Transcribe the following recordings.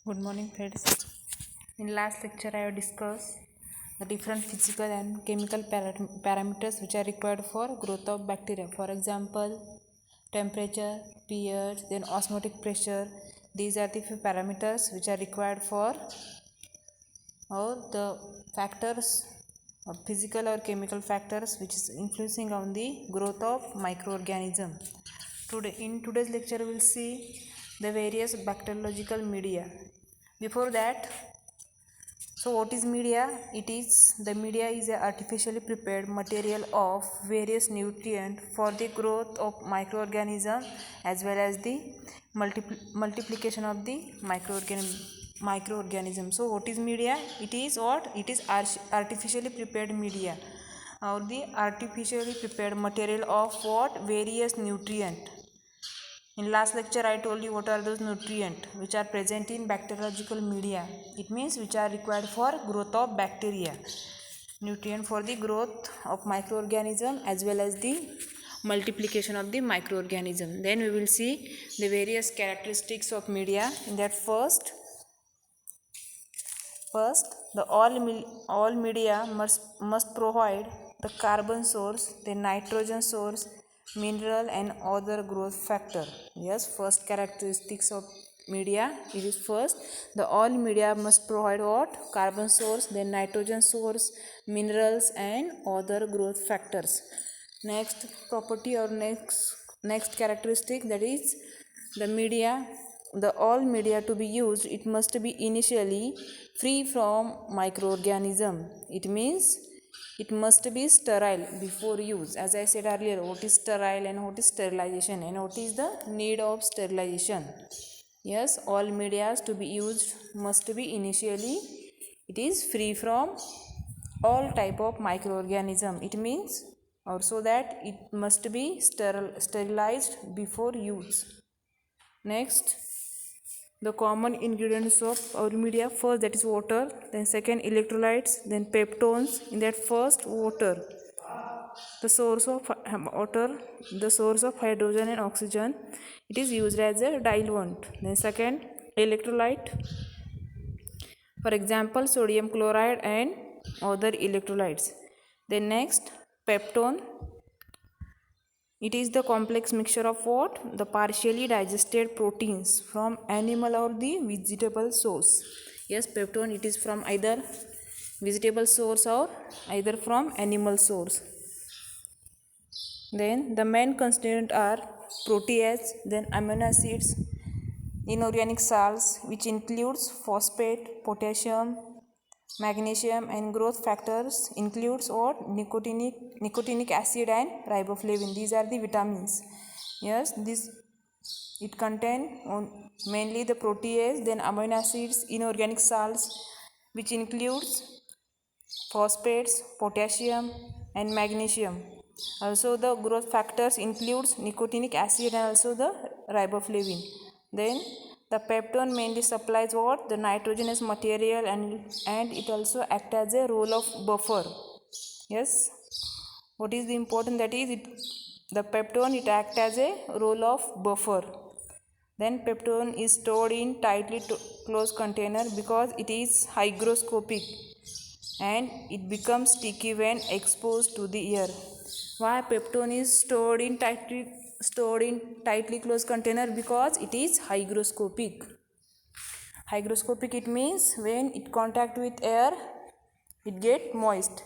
Good morning, friends. In last lecture, I have discussed the different physical and chemical parameters which are required for growth of bacteria. For example, temperature, pH, then osmotic pressure. These are the few parameters which are required for or the factors or physical or chemical factors which is influencing on the growth of microorganism. In today's lecture, we will see the various bacteriological media. Before that, so what is media? The media is a artificially prepared material of various nutrients for the growth of microorganism as well as the multiplication of the microorganism. So what is media? It is artificially prepared media or the artificially prepared material of what? Various nutrient. In last lecture, I told you what are those nutrients which are present in bacteriological media. It means which are required for growth of bacteria. Nutrient for the growth of microorganism as well as the multiplication of the microorganism. Then we will see the various characteristics of media. In that first the all media must provide the carbon source, the nitrogen source, mineral and other growth factor. Yes, first characteristics of media, it is first the all media must provide what? Carbon source, then nitrogen source, minerals and other growth factors. Next property or next characteristic, that is the all media to be used, it must be initially free from microorganism. It means it must be sterile before use. As I said earlier, what is sterile and what is sterilization and what is the need of sterilization. Yes, all media to be used must be initially it is free from all type of microorganism. It means also that it must be sterilized before use. Next, the common ingredients of our media, first that is water, then second electrolytes, then peptones. In that first, water, the source of water, the source of hydrogen and oxygen, it is used as a diluent. Then second, electrolyte, for example sodium chloride and other electrolytes. Then next, peptone, it is the complex mixture of what? The partially digested proteins from animal or the vegetable source. Yes, peptone, it is from either vegetable source or either from animal source. Then the main constituent are protease, then amino acids, inorganic salts which includes phosphate, potassium, magnesium, and growth factors includes what? Nicotinic acid and riboflavin. These are the vitamins. Yes, it contain mainly the protease, then amino acids, inorganic salts which includes phosphates, potassium and magnesium. Also the growth factors includes nicotinic acid and also the riboflavin. Then the peptone mainly supplies what? The nitrogenous material and it also acts as a role of buffer. Yes, what is the important, that is the peptone, it acts as a role of buffer. Then peptone is stored in tightly closed container because it is hygroscopic and it becomes sticky when exposed to the air. Why peptone is stored in tightly closed container? Because it is hygroscopic. Hygroscopic, it means when it contact with air, it get moist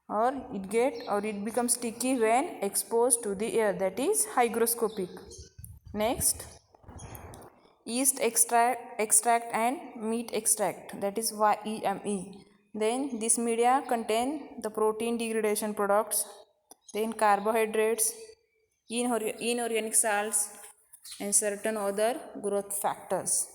or it becomes sticky when exposed to the air. That is hygroscopic. Next, yeast extract and meat extract, that is YEME. Then this media contain the protein degradation products, then carbohydrates, inorganic salts and certain other growth factors.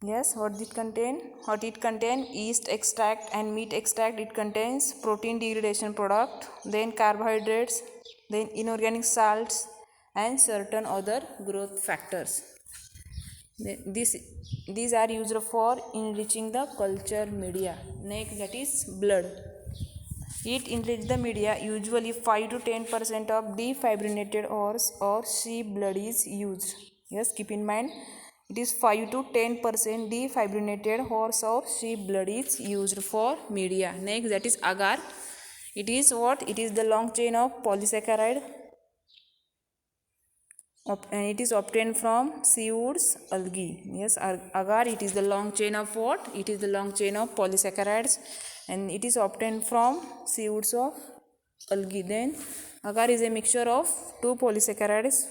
Yes, what it contain? Yeast extract and meat extract, it contains protein degradation product, then carbohydrates, then inorganic salts and certain other growth factors. These are used for enriching the culture media. Next, that is blood. It enrich the media. Usually 5 to 10% of defibrinated horse or sheep blood is used. Yes, keep in mind, it is 5 to 10% defibrinated horse or sheep blood is used for media. Next, that is agar. It is what? It is the long chain of polysaccharide and it is obtained from seaweeds, algae. Yes, agar, it is the long chain of what? It is the long chain of polysaccharides and it is obtained from seaweeds of algae. Then agar is a mixture of two polysaccharides.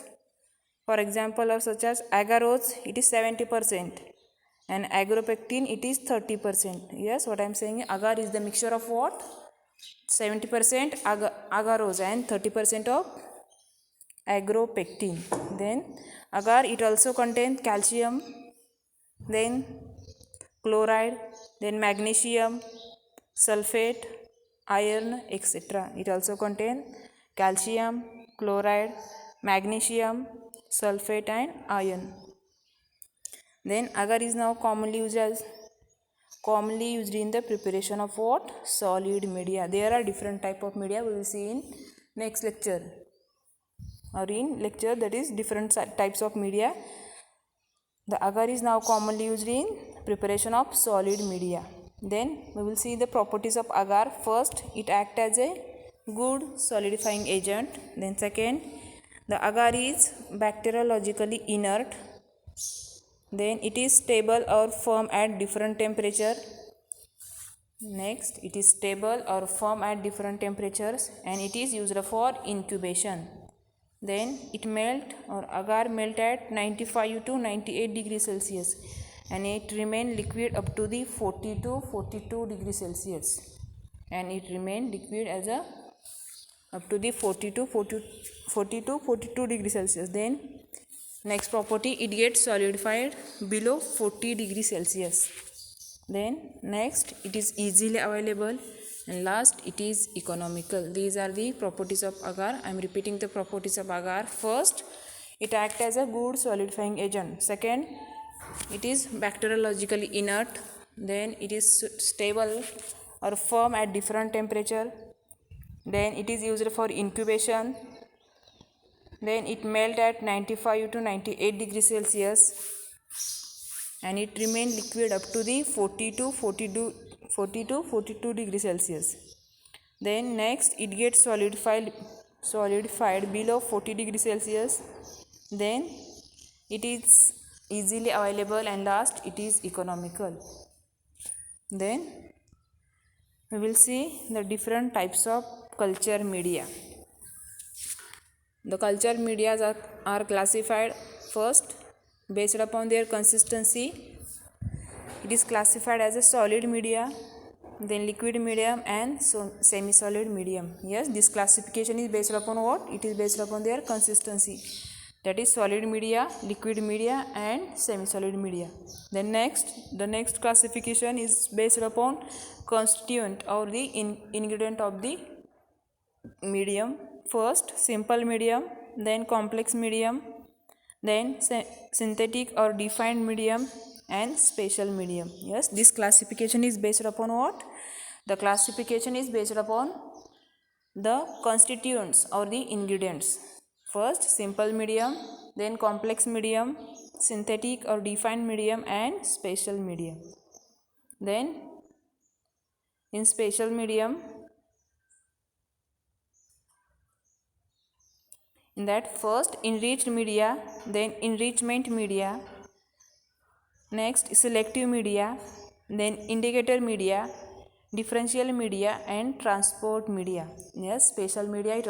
For example, of such as agarose, it is 70% and agropectin, it is 30%. Yes, what I am saying, agar is the mixture of what? 70% agarose and 30% of agropectin. Then agar, it also contains calcium, then chloride, then magnesium, sulfate, iron, etc. It also contains calcium, chloride, magnesium, sulfate and iron. Then agar is now commonly used in the preparation of what? Solid media. There are different type of media we will see in next lecture, or in lecture, that is different types of media. The agar is now commonly used in preparation of solid media. Then we will see the properties of agar. First, it acts as a good solidifying agent. Then second, the agar is bacteriologically inert. Then it is stable or firm at different temperature. Next, it is stable or firm at different temperatures and it is used for incubation. Then it melt or agar melt at 95 to 98 degrees Celsius and it remain liquid up to the 40 to 42 degrees Celsius and it remain liquid as a up to the 40 to 42 degrees Celsius. Then next property, it gets solidified below 40 degrees Celsius. Then next, it is easily available and last, it is economical. These are the properties of agar. I am repeating the properties of agar. First, it acts as a good solidifying agent. Second, it is bacteriologically inert. Then it is stable or firm at different temperature. Then it is used for incubation. Then it melt at 95 to 98 degrees Celsius and it remain liquid up to the 40 to 42 degrees Celsius. Then next, it gets solidified below 40 degrees Celsius. Then it is easily available and last, it is economical. Then we will see the different types of culture media. The culture media are classified first based upon their consistency. It is classified as a solid media, then liquid medium and semi-solid medium. Yes, this classification is based upon what? It is based upon their consistency. That is solid media, liquid media and semi-solid media. Then next, the next classification is based upon constituent or the ingredient of the medium. First, simple medium, then complex medium, then synthetic or defined medium and special medium. Yes, this classification is based upon what? The classification is based upon the constituents or the ingredients. First, simple medium, then complex medium, synthetic or defined medium and special medium. Then in special medium, in that first enriched media, then enrichment media, next selective media, then indicator media, differential media and transport media. Yes, special media,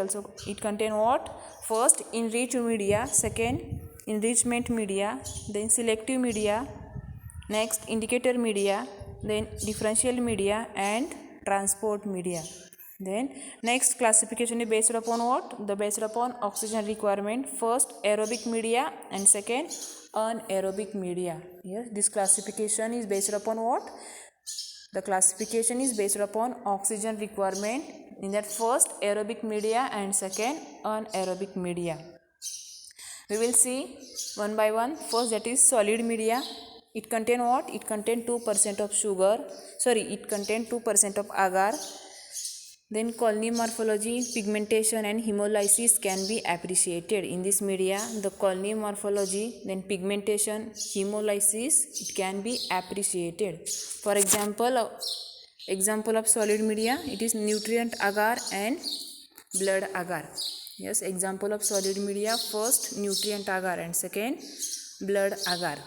it contain what? First enriched media, second enrichment media, then selective media, next indicator media, then differential media and transport media. Then next classification is based upon what? The based upon oxygen requirement. First aerobic media and second anaerobic media. Yes, this classification is based upon what? The classification is based upon oxygen requirement. In that first aerobic media and second anaerobic media. We will see one by one. First, that is solid media. It contain what? It contain 2% of sugar. It contain 2% of agar. Then colony morphology, pigmentation and hemolysis can be appreciated in this media. The colony morphology, then pigmentation, hemolysis, it can be appreciated. For example of solid media, it is nutrient agar and blood agar. Yes, example of solid media, first nutrient agar and second blood agar.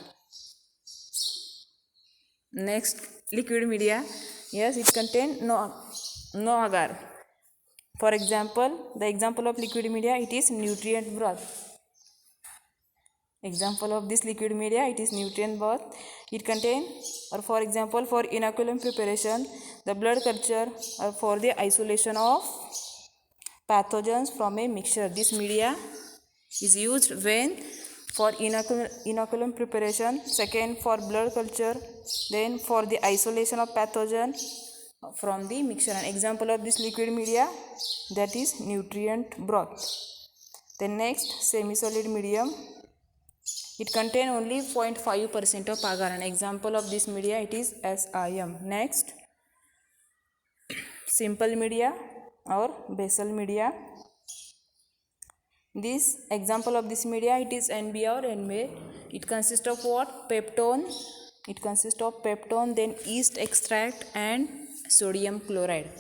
Next liquid media, yes, it contains no agar. For example, the example of liquid media, it is nutrient broth. Example of this liquid media, it is nutrient broth. It contains, or for example, for inoculum preparation, the blood culture, or for the isolation of pathogens from a mixture. This media is used when for inoculum preparation, second for blood culture, then for the isolation of pathogen from the mixture. An example of this liquid media, that is nutrient broth. Then next, semi-solid medium, it contains only 0.5% of agar. An example of this media, it is SIM. Next, simple media or basal media. This example of this media, it is NBA or NMA. It consists of what? Peptone. It consists of peptone, then yeast extract and sodium chloride.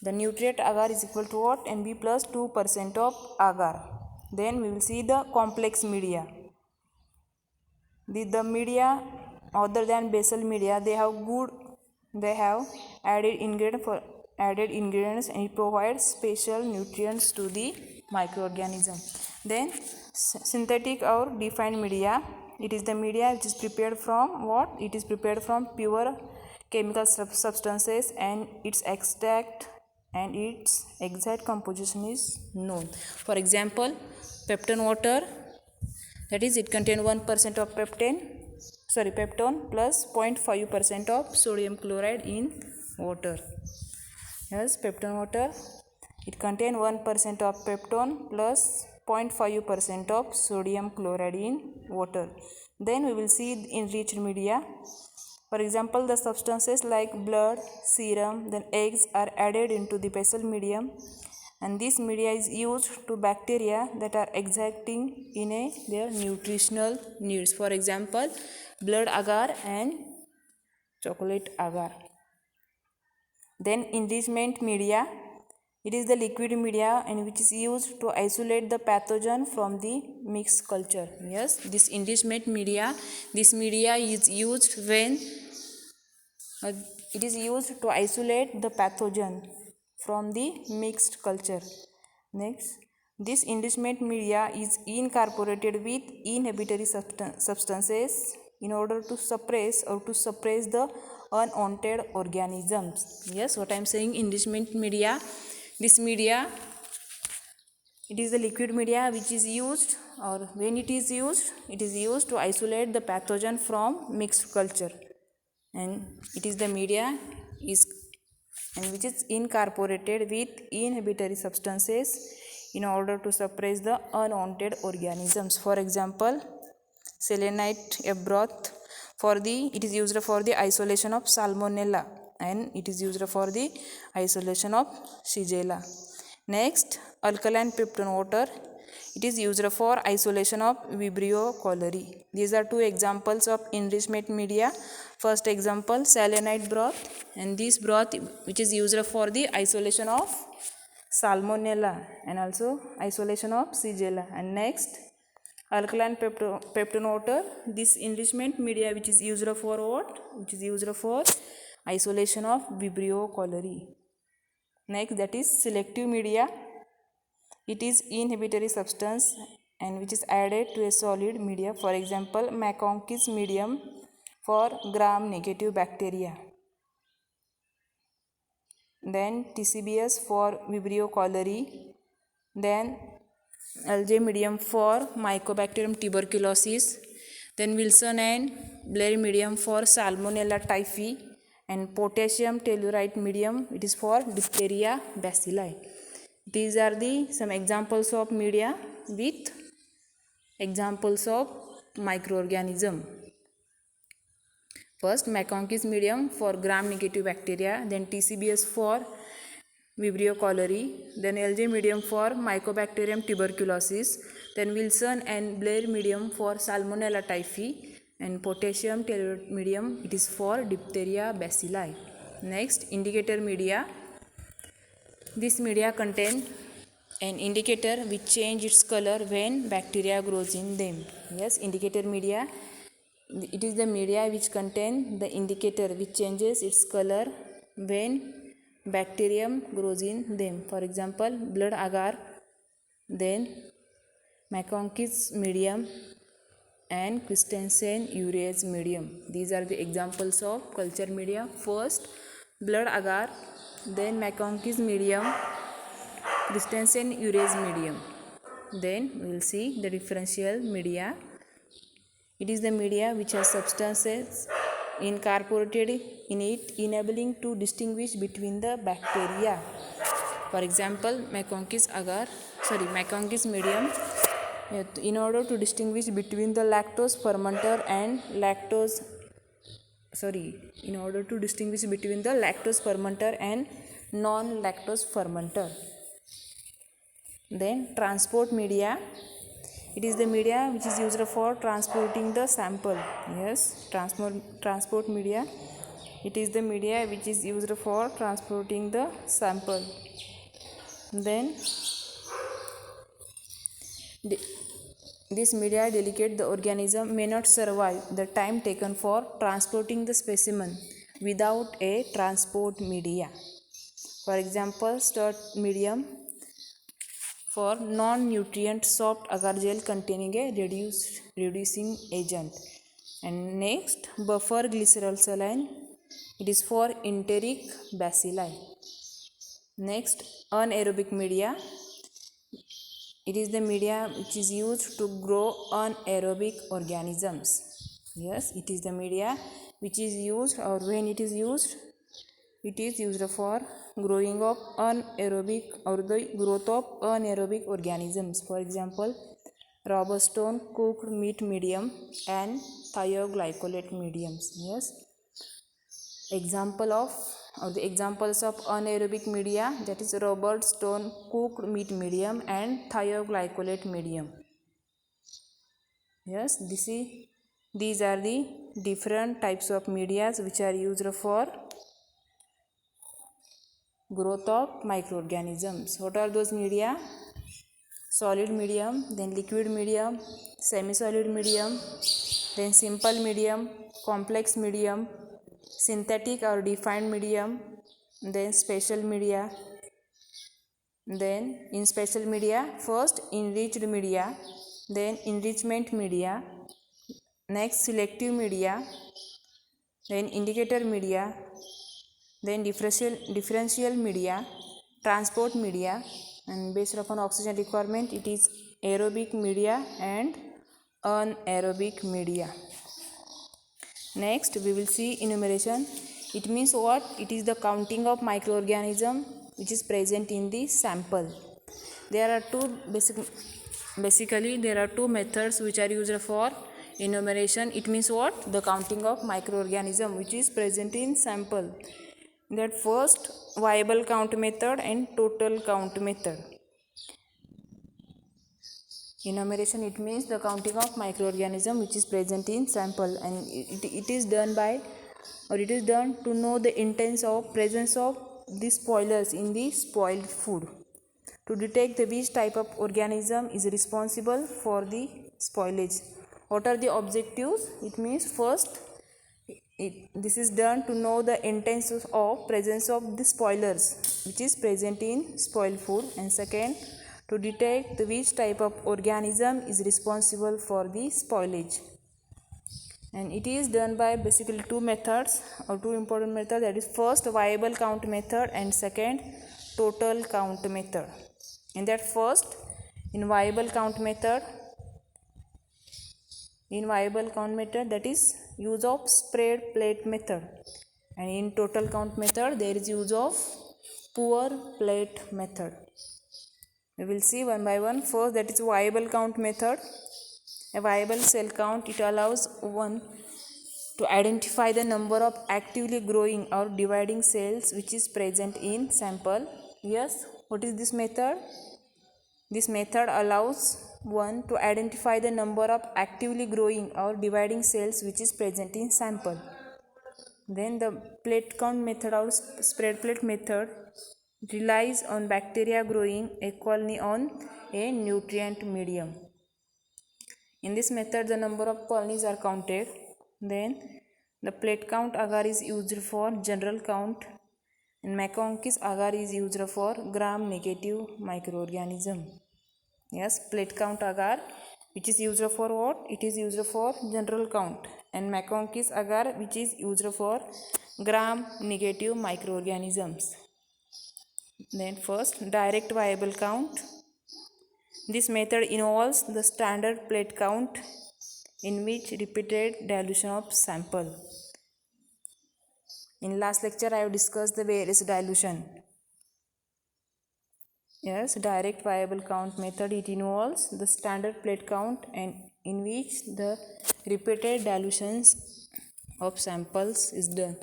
The nutrient agar is equal to what? NB plus 2% of agar. Then we will see the complex media. The media other than basal media, they have added ingredients and it provides special nutrients to the microorganism. Then synthetic or defined media, it is the media which is prepared from what? It is prepared from pure chemical substances and its exact composition is known. For example, peptone water, that is, it contains 1% of peptone plus 0.5% of sodium chloride in water. Yes, peptone water, it contains 1% of peptone plus 0.5% of sodium chloride in water. Then we will see enriched media. For example, the substances like blood, serum, then eggs are added into the basal medium, and this media is used to bacteria that are exacting in their nutritional needs. For example, blood agar and chocolate agar. Then enrichment media, it is the liquid media and which is used to isolate the pathogen from the mixed culture. Yes, this enrichment media, this media is used when it is used to isolate the pathogen from the mixed culture. Next, this enrichment media is incorporated with inhibitory substances in order to suppress the unwanted organisms. Yes, what I am saying, enrichment media, this media, it is the liquid media which is used, or when it is used to isolate the pathogen from mixed culture, and it is the media which is incorporated with inhibitory substances in order to suppress the unwanted organisms. For example, selenite broth, it is used for the isolation of salmonella and it is used for the isolation of shigella. Next, alkaline peptone water, it is used for isolation of Vibrio cholerae. These are two examples of enrichment media. First example, selenite broth, and this broth which is used for the isolation of salmonella and also isolation of shigella. And next, alkaline peptone water, this enrichment media which is used for what? Which is used for isolation of Vibrio cholerae. Next, that is selective media. It is inhibitory substance and which is added to a solid media. For example, McConkey's medium for gram-negative bacteria. Then TCBS for Vibrio cholerae. Then Algae medium for Mycobacterium tuberculosis. Then Wilson and Blair medium for Salmonella typhi, and potassium tellurite medium, it is for diphtheria bacilli. These are some examples of media with examples of microorganism. First, McConkey's medium for gram-negative bacteria, then TCBS for Vibrio cholerae, then Algae medium for Mycobacterium tuberculosis, then Wilson and Blair medium for Salmonella typhi, and potassium tellurate medium, it is for diphtheria bacilli. Next, indicator media. This media contain an indicator which change its color when bacteria grows in them. Yes, indicator media, it is the media which contain the indicator which changes its color when bacterium grows in them. For example, blood agar, then McConkey's medium and Christensen urease medium. These are the examples of culture media. First, blood agar, then McConkey's medium, Christensen urease medium. Then we will see the differential media. It is the media which has substances incorporated in it, enabling to distinguish between the bacteria. For example, McConkey's medium. In order to distinguish between the lactose fermenter and non-lactose fermenter. Then transport media. It is the media which is used for transporting the sample. Yes, transport media. It is the media which is used for transporting the sample. Then this media delicate the organism may not survive the time taken for transporting the specimen without a transport media. For example, stirred medium for non-nutrient soft agar gel containing a reducing agent. And next, buffer glycerol saline. It is for enteric bacilli. Next, anaerobic media. It is the media which is used to grow anaerobic organisms. Yes, it is the media which is used, or when it is used for growing of anaerobic or the growth of anaerobic organisms. For example, Robertson cooked meat medium and thioglycolate mediums. Yes, the examples of anaerobic media, that is Robertson cooked meat medium and thioglycolate medium. Yes, these are the different types of media which are used for growth of microorganisms. What are those media? Solid medium, then liquid medium, semi-solid medium, then simple medium, complex medium, synthetic or defined medium, then special media. Then in special media, first enriched media, then enrichment media, next selective media, then indicator media, then differential media, transport media, and based upon oxygen requirement, it is aerobic media and anaerobic media. Next, we will see enumeration. It means what? It is the counting of microorganism which is present in the sample. There are two methods which are used for enumeration. It means what? The counting of microorganism which is present in sample. That first, viable count method and total count method. Enumeration, it means the counting of microorganism which is present in sample, and it is done to know the intents of presence of the spoilers in the spoiled food, to detect which type of organism is responsible for the spoilage. What are the objectives? It means first, this is done to know the intents of presence of the spoilers which is present in spoiled food, and second, to detect which type of organism is responsible for the spoilage. And it is done by basically two methods, or two important methods, that is first viable count method and second total count method. In that first, in viable count method, that is use of spread plate method, and in total count method there is use of pour plate method. We will see one by one. First, that is viable count method. A viable cell count, it allows one to identify the number of actively growing or dividing cells which is present in sample. Yes, what is this method? This method allows one to identify the number of actively growing or dividing cells which is present in sample. Then the plate count method or spread plate method relies on bacteria growing a colony on a nutrient medium. In this method, the number of colonies are counted. Then the plate count agar is used for general count, and McConkey's agar is used for gram negative microorganism. Yes, plate count agar, which is used for what? It is used for general count, and McConkey's agar, which is used for gram negative microorganisms. Then first, direct viable count. This method involves the standard plate count in which repeated dilution of sample. In last lecture, I have discussed the various dilution. Yes, direct viable count method, it involves the standard plate count and in which the repeated dilutions of samples is done.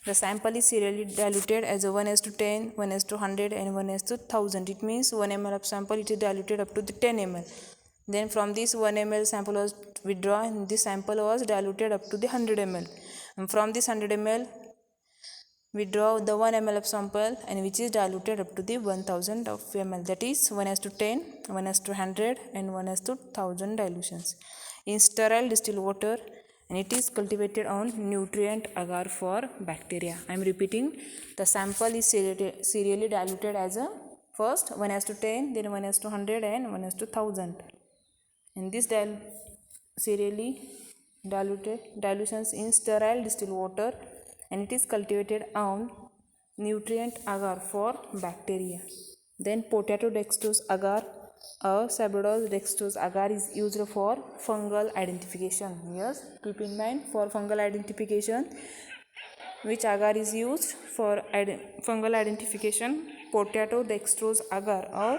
The sample is serially diluted as a 1:10, 1:100 and 1:1000. It means 1 ml of sample it is diluted up to the 10 ml. Then from this 1 ml sample was withdrawn and this sample was diluted up to the 100 ml. And from this 100 ml withdraw the 1 ml of sample and which is diluted up to the 1000 of ml. That is 1:10, 1:100 and 1:1000 dilutions in sterile distilled water, and it is cultivated on nutrient agar for bacteria. I am repeating, the sample is serially diluted as a first 1:10, then 1:100 and 1:1000. And this serially diluted dilutions in sterile distilled water, and it is cultivated on nutrient agar for bacteria. Then potato dextrose agar or Sabrodos dextrose agar is used for fungal identification. Yes, keep in mind, for fungal identification, which agar is used for fungal identification? Potato dextrose agar or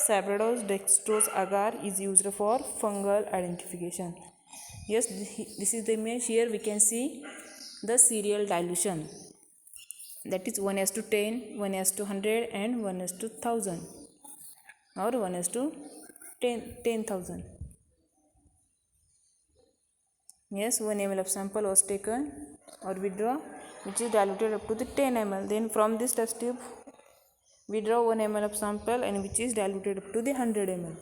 Sabrodos dextrose agar is used for fungal identification. Yes, this is the image. Here we can see the serial dilution, that is 1:10, 1:100 and 1:1000 or 1:10,000. Yes, 1 ml of sample was taken or withdraw, which is diluted up to the 10 ml. Then from this test tube withdraw 1 ml of sample and which is diluted up to the 100 ml.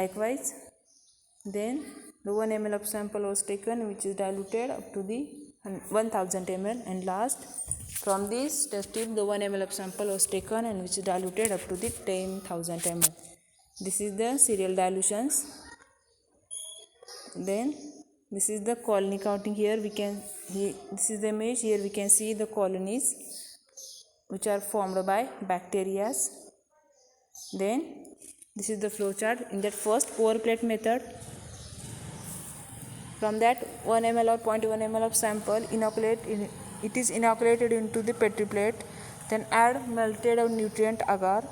Likewise, then the 1 ml of sample was taken which is diluted up to the 1000 ml, and last from this test tube the 1 ml of sample was taken and which is diluted up to the 10,000 ml. This is the serial dilutions. Then this is the colony counting. Here this is the image. Here we can see the colonies which are formed by bacteria. Then this is the flow chart. In that first pour plate method, from that 1 ml or 0.1 ml of sample it is inoculated into the petri plate. Then add melted or nutrient agar,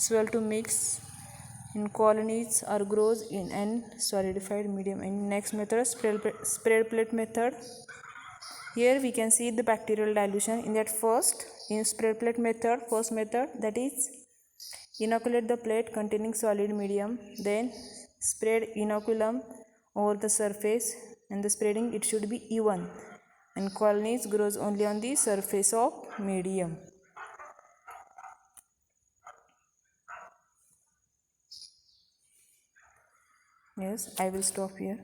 swell to mix in colonies or grows in an solidified medium. In next method, spread plate method. Here we can see the bacterial dilution. In that in spread plate method, first method, that is inoculate the plate containing solid medium, then spread inoculum over the surface, and the spreading it should be even, and colonies grows only on the surface of medium. Yes, I will stop here.